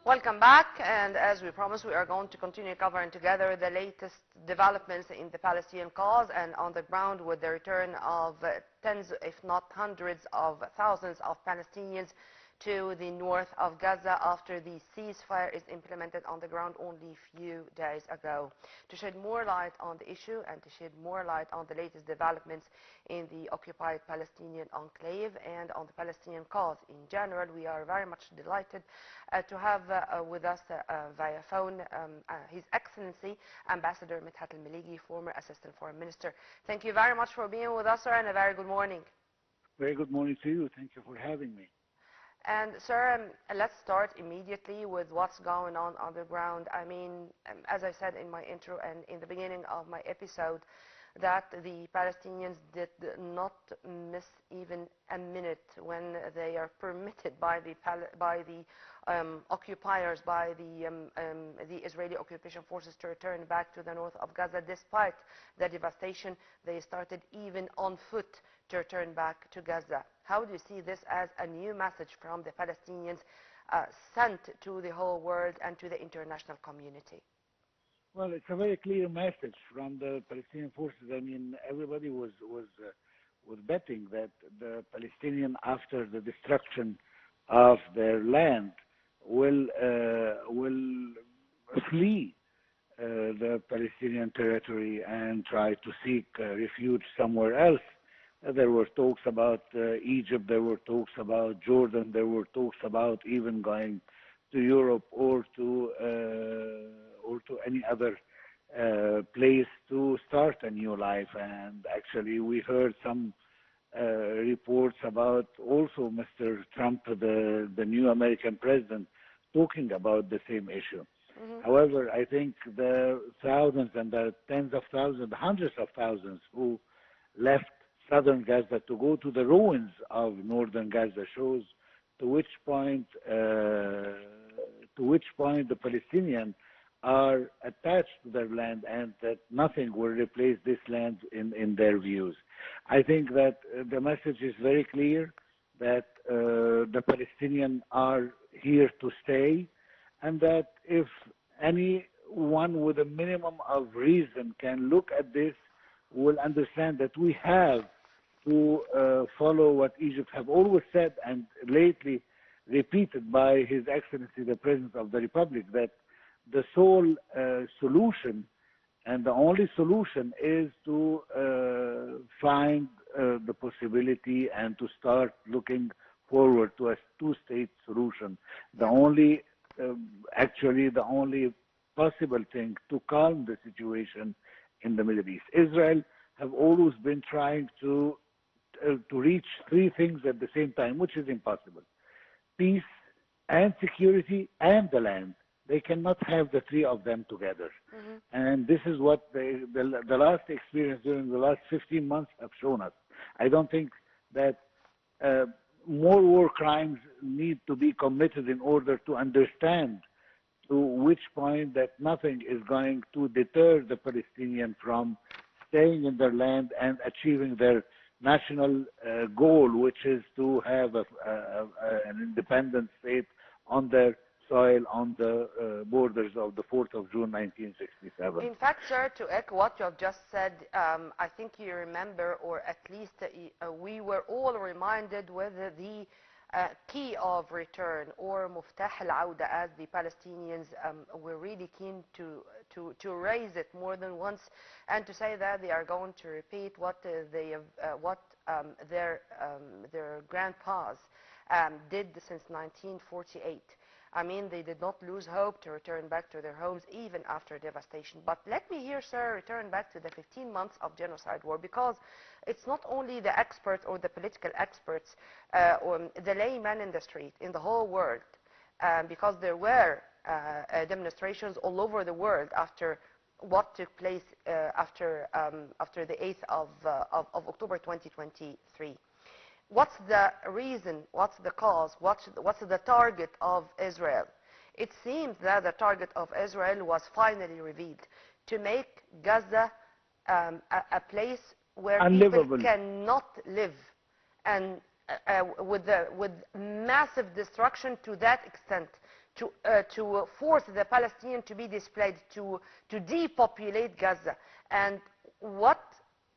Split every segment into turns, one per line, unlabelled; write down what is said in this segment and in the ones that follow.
Welcome back, and as we promised, we are going to continue covering together the latest developments in the Palestinian cause and on the ground with the return of tens, if not hundreds of thousands of Palestinians to the north of Gaza after the ceasefire is implemented on the ground only a few days ago. To shed more light on the issue and to shed more light on the latest developments in the occupied Palestinian enclave and on the Palestinian cause in general, we are very much delighted to have with us via phone His Excellency Ambassador Medhat Meligy, former Assistant Foreign Minister. Thank you very much for being with us, sir, and a very good morning.
Very good morning to you. Thank you for having me.
And sir, let's start immediately with what's going on the ground. I mean, as I said in my intro and in the beginning of my episode, that the Palestinians did not miss even a minute when they are permitted by the occupiers, by the Israeli occupation forces to return back to the north of Gaza. Despite the devastation, they started even on foot to return back to Gaza. How do you see this as a new message from the Palestinians sent to the whole world and to the international community?
Well, it's a very clear message from the Palestinian forces. I mean, everybody was betting that the Palestinian, after the destruction of their land, will flee the Palestinian territory and try to seek refuge somewhere else. There were talks about Egypt, there were talks about Jordan, there were talks about even going to Europe or to any other place to start a new life. And actually, we heard some reports about also Mr. Trump, the new American president, talking about the same issue. Mm-hmm. However, I think the thousands and the tens of thousands, hundreds of thousands who left southern Gaza to go to the ruins of northern Gaza shows to which point the Palestinians are attached to their land and that nothing will replace this land in their views. I think that the message is very clear that the Palestinians are here to stay, and that if anyone with a minimum of reason can look at this, will understand that we have to follow what Egypt have always said and lately repeated by His Excellency the President of the Republic, that the sole solution and the only solution is to find the possibility and to start looking forward to a two-state solution. The only, actually the only possible thing to calm the situation in the Middle East. Israel have always been trying to reach three things at the same time, which is impossible: peace and security and the land. They cannot have the three of them together. Mm-hmm. And this is what the last experience during the last 15 months have shown us. I don't think that more war crimes need to be committed in order to understand to which point that nothing is going to deter the Palestinians from staying in their land and achieving their national goal, which is to have an independent state on their soil, on the borders of the 4th of June 1967.
In fact, sir, to echo what you have just said, I think you remember, or at least we were all reminded with the key of return, or Muftah al-Auda, as the Palestinians were really keen to raise it more than once, and to say that they are going to repeat what their grandpas did since 1948. I mean, they did not lose hope to return back to their homes even after devastation. But let me here, sir, return back to the 15 months of genocide war, because it's not only the experts or the political experts or the laymen in the street, in the whole world, because there were demonstrations all over the world after what took place after the 8th of October 2023. What's the reason, what's the cause, what's the target of Israel? It seems that the target of Israel was finally revealed: to make Gaza a place where
unlivable.
People cannot live. And with massive destruction to that extent, to force the Palestinians to be displaced, to depopulate Gaza. And what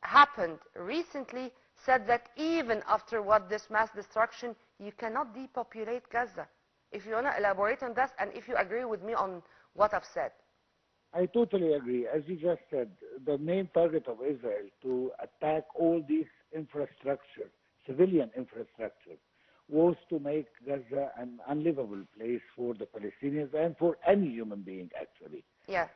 happened recently said that even after this mass destruction, you cannot depopulate Gaza. If you want to elaborate on that, and if you agree with me on what I've said.
I totally agree. As you just said, the main target of Israel to attack all these infrastructure, civilian infrastructure, was to make Gaza an unlivable place for the Palestinians and for any human being, actually.
Yeah.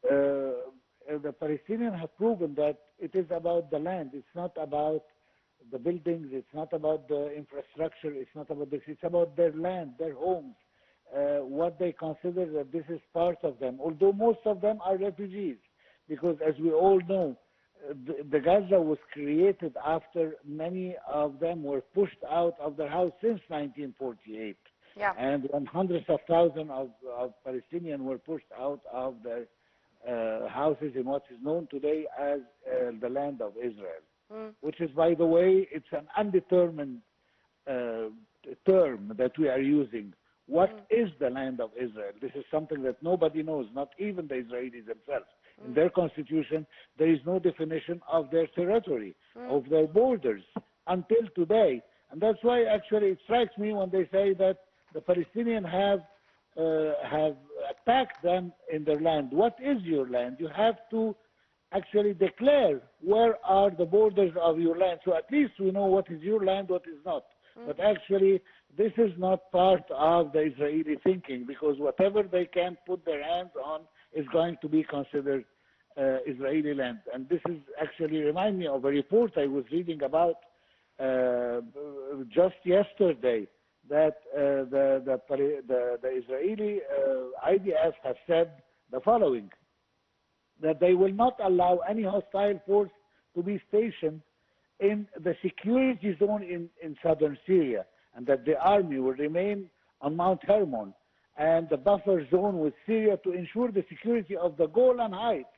The Palestinians have proven that it is about the land. It's not about the buildings. It's not about the infrastructure. It's not about this. It's about their land, their homes, what they consider that this is part of them. Although most of them are refugees, because as we all know, the Gaza was created after many of them were pushed out of their house since 1948.
Yeah.
And when hundreds of thousands of Palestinians were pushed out of their houses in what is known today as the land of Israel, which is, by the way, it's an undetermined term that we are using. What is the land of Israel? This is something that nobody knows, not even the Israelis themselves. In their constitution, there is no definition of their territory, of their borders, until today. And that's why, actually, it strikes me when they say that the Palestinians have attacked them in their land. What is your land? You have to actually declare where are the borders of your land. So at least we know what is your land, what is not. But actually, this is not part of the Israeli thinking, because whatever they can put their hands on is going to be considered Israeli land. And this is actually remind me of a report I was reading about just yesterday, that the Israeli IDF have said the following, that they will not allow any hostile force to be stationed in the security zone in southern Syria, and that the army will remain on Mount Hermon and the buffer zone with Syria to ensure the security of the Golan Heights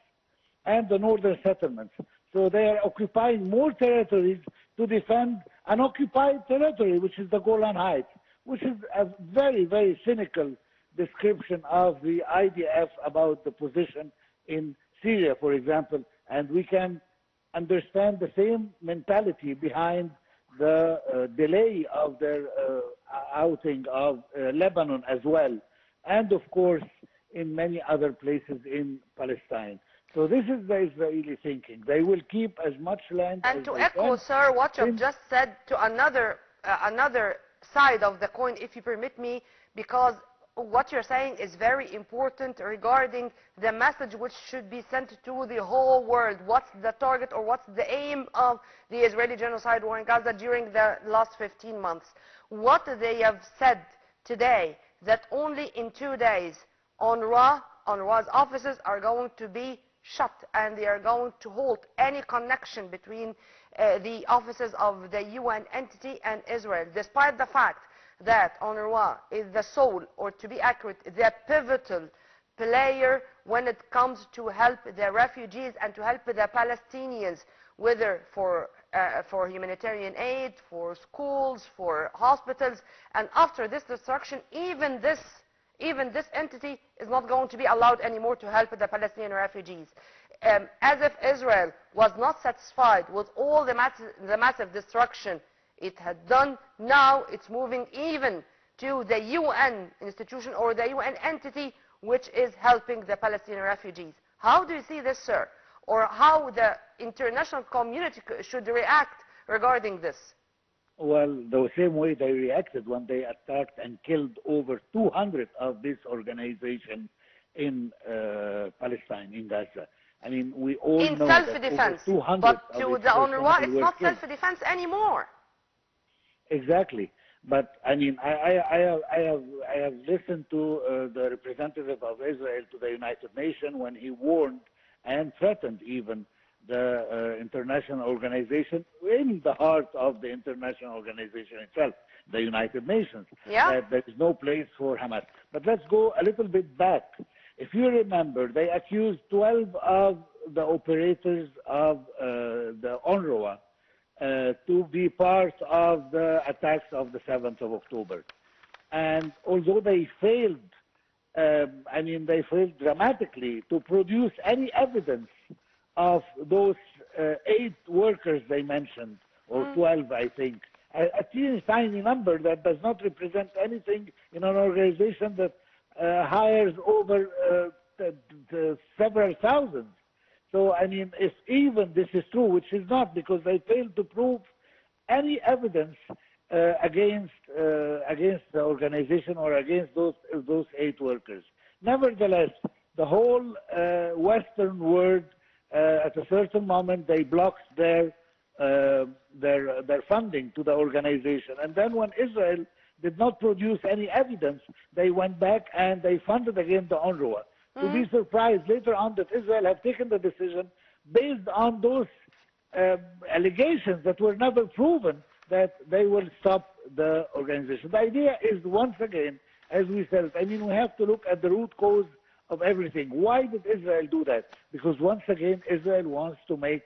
and the northern settlements. So they are occupying more territories to defend an occupied territory, which is the Golan Heights, which is a very, very cynical description of the IDF about the position in Syria, for example. And we can understand the same mentality behind the delay of their outing of Lebanon as well, and of course in many other places in Palestine. So this is the Israeli thinking. They will keep as much land
and
as
to
they
echo,
can.
sir, what you've just said, to another side of the coin, if you permit me, because what you're saying is very important regarding the message which should be sent to the whole world. What's the target, or what's the aim of the Israeli genocide war in Gaza during the last 15 months? What they have said today, that only in 2 days UNRWA's offices are going to be shut, and they are going to halt any connection between the offices of the UN entity and Israel, despite the fact that UNRWA is the sole, or to be accurate, the pivotal player when it comes to help the refugees and to help the Palestinians, whether for humanitarian aid, for schools, for hospitals. And after this destruction, even this entity is not going to be allowed anymore to help the Palestinian refugees. As if Israel was not satisfied with all the massive destruction it had done, now it's moving even to the UN institution, or the UN entity, which is helping the Palestinian refugees. How do you see this, sir? Or how the international community should react regarding this?
Well, the same way they reacted when they attacked and killed over 200 of this organization in Palestine, in Gaza. I mean, we all know that over 200
but
of
to
its
the UNRWA, it's not
killed.
self-defense anymore.
Exactly. But I mean, I have listened to the representative of Israel to the United Nations when he warned and threatened even the international organization, in the heart of the international organization itself, the United Nations, that there is no place for Hamas. But let's go a little bit back. If you remember, they accused 12 of the operators of the UNRWA to be part of the attacks of the 7th of October. And although they failed, they failed dramatically to produce any evidence of those 8 workers they mentioned, or 12, I think. A teeny tiny number that does not represent anything in an organization that hires over several thousands. So, if even this is true, which is not, because they failed to prove any evidence against the organization or against those 8 workers. Nevertheless, the whole Western world, at a certain moment, they blocked their funding to the organization, and then when Israel did not produce any evidence, they went back and they funded again the UNRWA. To be surprised later on that Israel have taken the decision based on those allegations that were never proven, that they will stop the organization. The idea is, once again, as we said, we have to look at the root cause of everything. Why did Israel do that? Because once again, Israel wants to make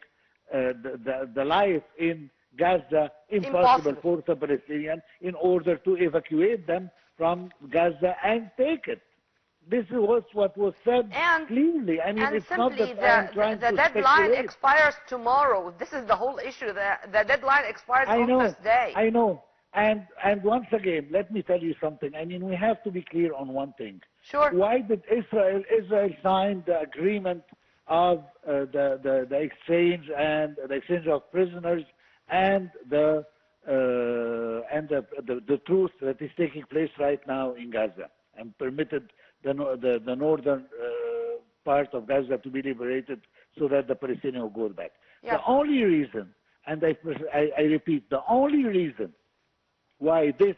the life in Gaza impossible for the Palestinians in order to evacuate them from Gaza and take it. This was what was said clearly.
And
it's not
simply
that I'm trying
the
to
deadline
speculate.
expires tomorrow. This is the whole issue. The deadline expires on this day.
I know. And once again, let me tell you something. We have to be clear on one thing.
Sure.
Why did Israel sign the agreement of the exchange and the exchange of prisoners and the truce that is taking place right now in Gaza, and permitted the northern part of Gaza to be liberated so that the Palestinians will go back?
Yeah.
The only reason, and I repeat, the only reason why this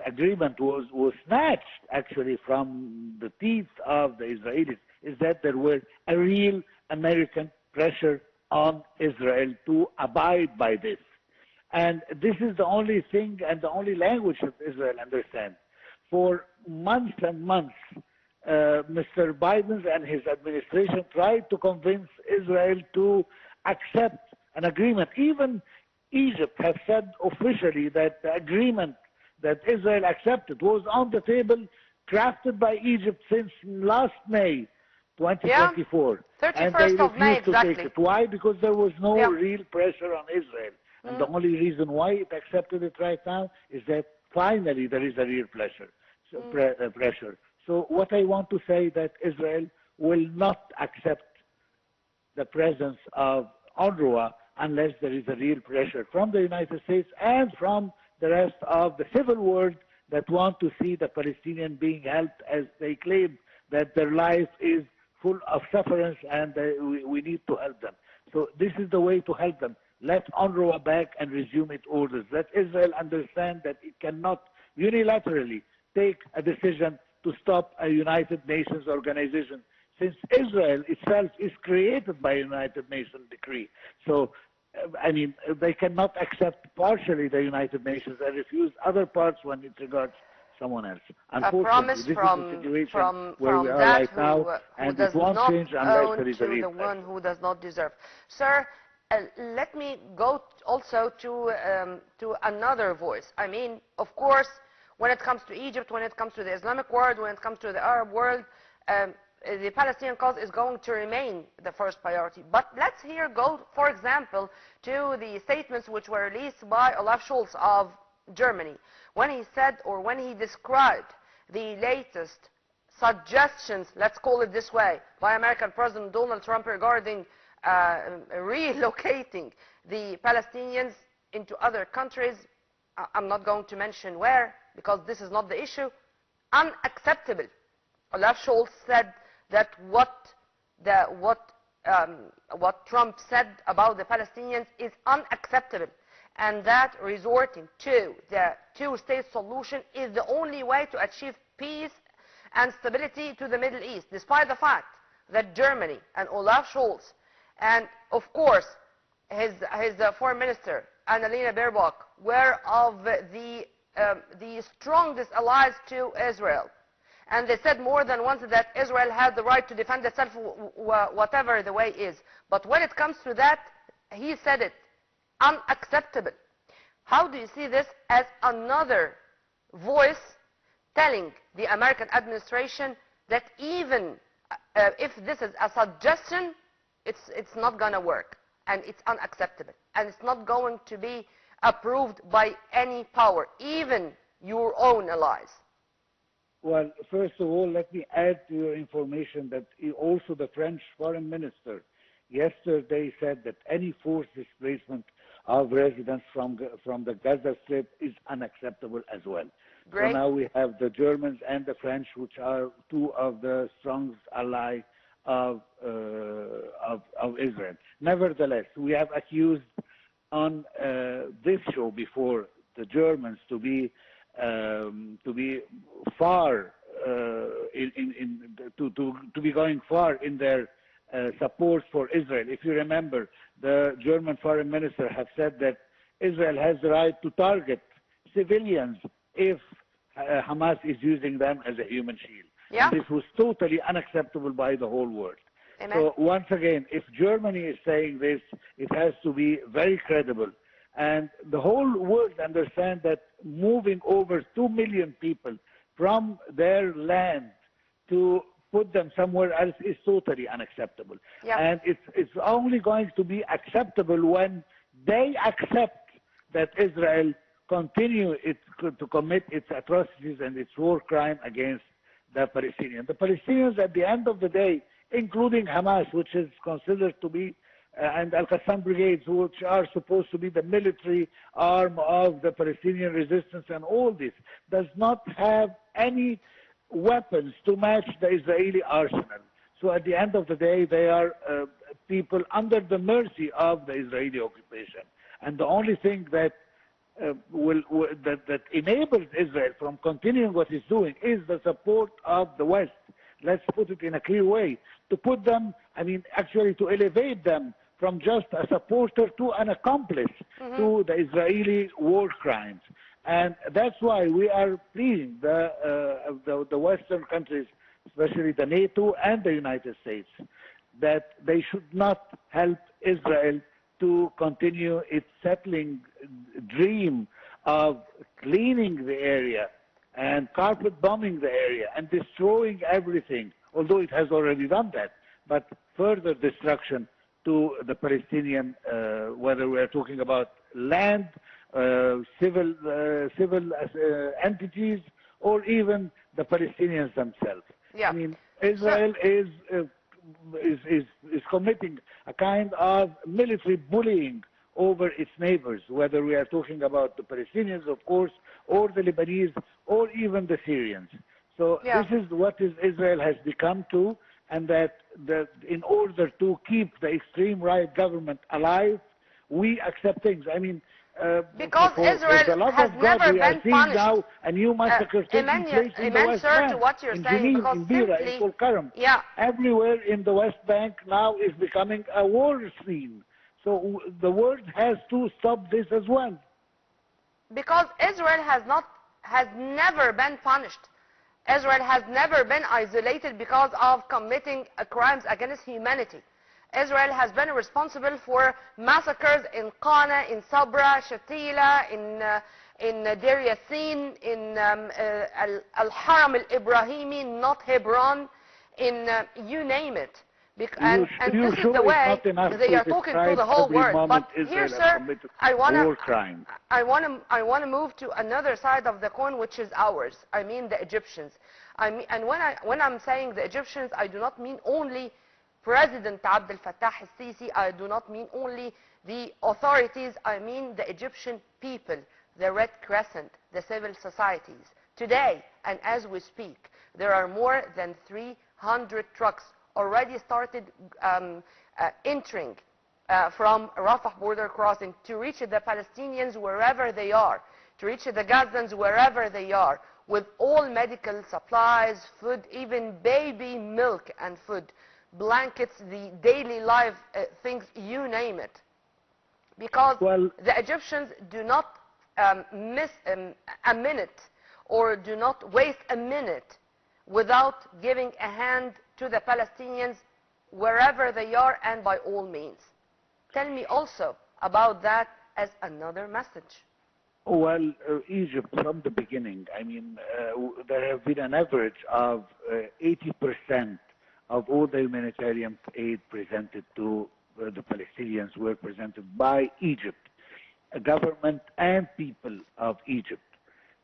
agreement was snatched actually from the teeth of the Israelis is that there was a real American pressure on Israel to abide by this. And this is the only thing and the only language that Israel understands. For months and months, Mr. Biden and his administration tried to convince Israel to accept an agreement. Even Egypt has said officially that the agreement that Israel accepted was on the table, crafted by Egypt since last May 2024.
Yeah.
And
31st
they
of May,
refused to
exactly.
take it. Why? Because there was no real pressure on Israel. And the only reason why it accepted it right now is that finally there is a real pressure. So what I want to say that Israel will not accept the presence of UNRWA unless there is a real pressure from the United States and from the rest of the civil world that want to see the Palestinians being helped, as they claim that their life is full of sufferance and we need to help them. So this is the way to help them. Let UNRWA back and resume its orders. Let Israel understand that it cannot unilaterally take a decision to stop a United Nations organization, since Israel itself is created by a United Nations decree. So, they cannot accept partially the United Nations and refuse other parts when it regards someone else. Unfortunately, this is the situation where we are right now, and it won't change unless there is a real
the one who does not deserve. Sir, let me go also to another voice. Of course, when it comes to Egypt, when it comes to the Islamic world, when it comes to the Arab world, the Palestinian cause is going to remain the first priority. But let's here go, for example, to the statements which were released by Olaf Scholz of Germany, when he said, or when he described the latest suggestions, let's call it this way, by American President Donald Trump regarding relocating the Palestinians into other countries. I'm not going to mention where, because this is not the issue. Unacceptable. Olaf Scholz said that what Trump said about the Palestinians is unacceptable, and that resorting to the two-state solution is the only way to achieve peace and stability to the Middle East, despite the fact that Germany and Olaf Scholz and, of course, his foreign minister, Annalena Baerbock, were of the strongest allies to Israel. And they said more than once that Israel had the right to defend itself, whatever the way is. But when it comes to that, he said it unacceptable. How do you see this as another voice telling the American administration that even if this is a suggestion, it's not going to work, and it's unacceptable, and it's not going to be approved by any power, even your own allies?
Well, first of all, let me add to your information that also the French foreign minister yesterday said that any forced displacement of residents from the Gaza Strip is unacceptable as well.
Great.
So now we have the Germans and the French, which are two of the strongest allies of Israel. Nevertheless, we have accused on this show before the Germans to be far to be going far in their support for Israel. If you remember, the German foreign minister have said that Israel has the right to target civilians if Hamas is using them as a human shield.
Yeah.
And this was totally unacceptable by the whole world.
Amen.
So once again, if Germany is saying this, it has to be very credible. And the whole world understand that moving over 2 million people from their land to put them somewhere else is totally unacceptable.
Yep.
And it's only going to be acceptable when they accept that Israel continue to commit its atrocities and its war crime against the Palestinians. The Palestinians, at the end of the day, including Hamas, which is considered to be, and Al-Qassam brigades, which are supposed to be the military arm of the Palestinian resistance, and all this, does not have any weapons to match the Israeli arsenal. So at the end of the day, they are people under the mercy of the Israeli occupation. And the only thing that that enables Israel from continuing what it's doing is the support of the West. Let's put it in a clear way. To put them, actually to elevate them from just a supporter to an accomplice to the Israeli war crimes. And that's why we are pleading the Western countries, especially the NATO and the United States, that they should not help Israel to continue its settling dream of cleaning the area and carpet bombing the area and destroying everything, although it has already done that, but further destruction to the Palestinian, whether we are talking about land, civil entities, or even the Palestinians themselves.
Yeah.
Israel is committing a kind of military bullying over its neighbors, whether we are talking about the Palestinians, of course, or the Lebanese, or even the Syrians. So
yeah.
This is what Israel has become to, and that in order to keep the extreme right government alive, we accept things.
Because Israel has never been punished.
Now a new massacre taking place in the West Bank,
to what you're
in
saying,
Jenin,
because
in Beira,
simply,
in Tulkarm.
Yeah.
Everywhere in the West Bank now is becoming a war scene. So the world has to stop this as well.
Because Israel has never been punished. Israel has never been isolated because of committing crimes against humanity. Israel has been responsible for massacres in Qana, in Sabra, Shatila, in Deir Yassin, in Al-Haram al-Ibrahimi, not Hebron, in you name it. And this is the way they are talking to the whole world. But here, sir, I want to move to another side of the coin, which is ours. I mean the Egyptians. And when I'm saying the Egyptians, I do not mean only President Abdel Fattah al-Sisi. I do not mean only the authorities. I mean the Egyptian people, the Red Crescent, the civil societies. Today, and as we speak, there are more than 300 trucks already started entering from Rafah border crossing to reach the Palestinians wherever they are, to reach the Gazans wherever they are, with all medical supplies, food, even baby milk and food, blankets, the daily life things, you name it. Because the Egyptians do not miss a minute, or do not waste a minute without giving a hand to the Palestinians wherever they are, and by all means. Tell me also about that
Well,
another message.
Egypt from the beginning, I mean, there have been an average of 80% of all the humanitarian aid presented to the Palestinians were presented by Egypt, government and people of Egypt.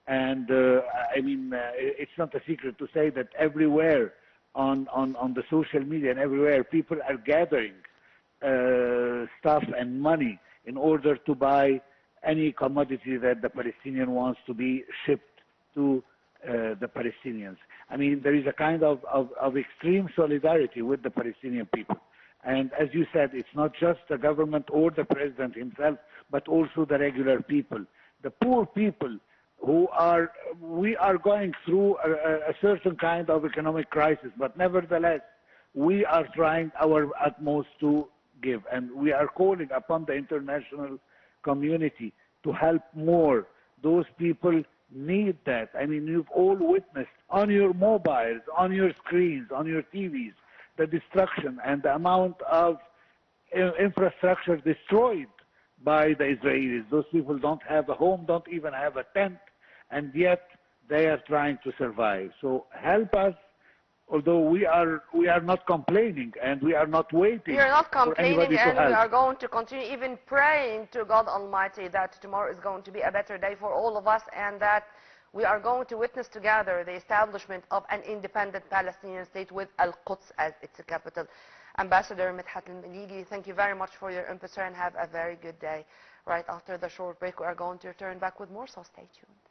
And I mean, it's not a secret to say that everywhere on the social media and everywhere, people are gathering stuff and money in order to buy any commodity that the Palestinian wants to be shipped to the Palestinians. I mean, there is a kind of extreme solidarity with the Palestinian people. And as you said, it's not just the government or the president himself, but also the regular people, the poor people we are going through a certain kind of economic crisis, but nevertheless, we are trying our utmost to give, and we are calling upon the international community to help more. Those people need that. I mean, you've all witnessed on your mobiles, on your screens, on your TVs, the destruction and the amount of infrastructure destroyed by the Israelis. Those people don't have a home, don't even have a tent, and yet they are trying to survive. So help us, although we are not complaining and we are not waiting
We are not
for anybody
complaining,
to
and we
help.
are going to continue even praying to God Almighty that tomorrow is going to be a better day for all of us, and that we are going to witness together the establishment of an independent Palestinian state with Al-Quds as its capital. Ambassador Medhat Meligy, thank you very much for your input, sir, and have a very good day. Right after the short break, we are going to return back with more, so stay tuned.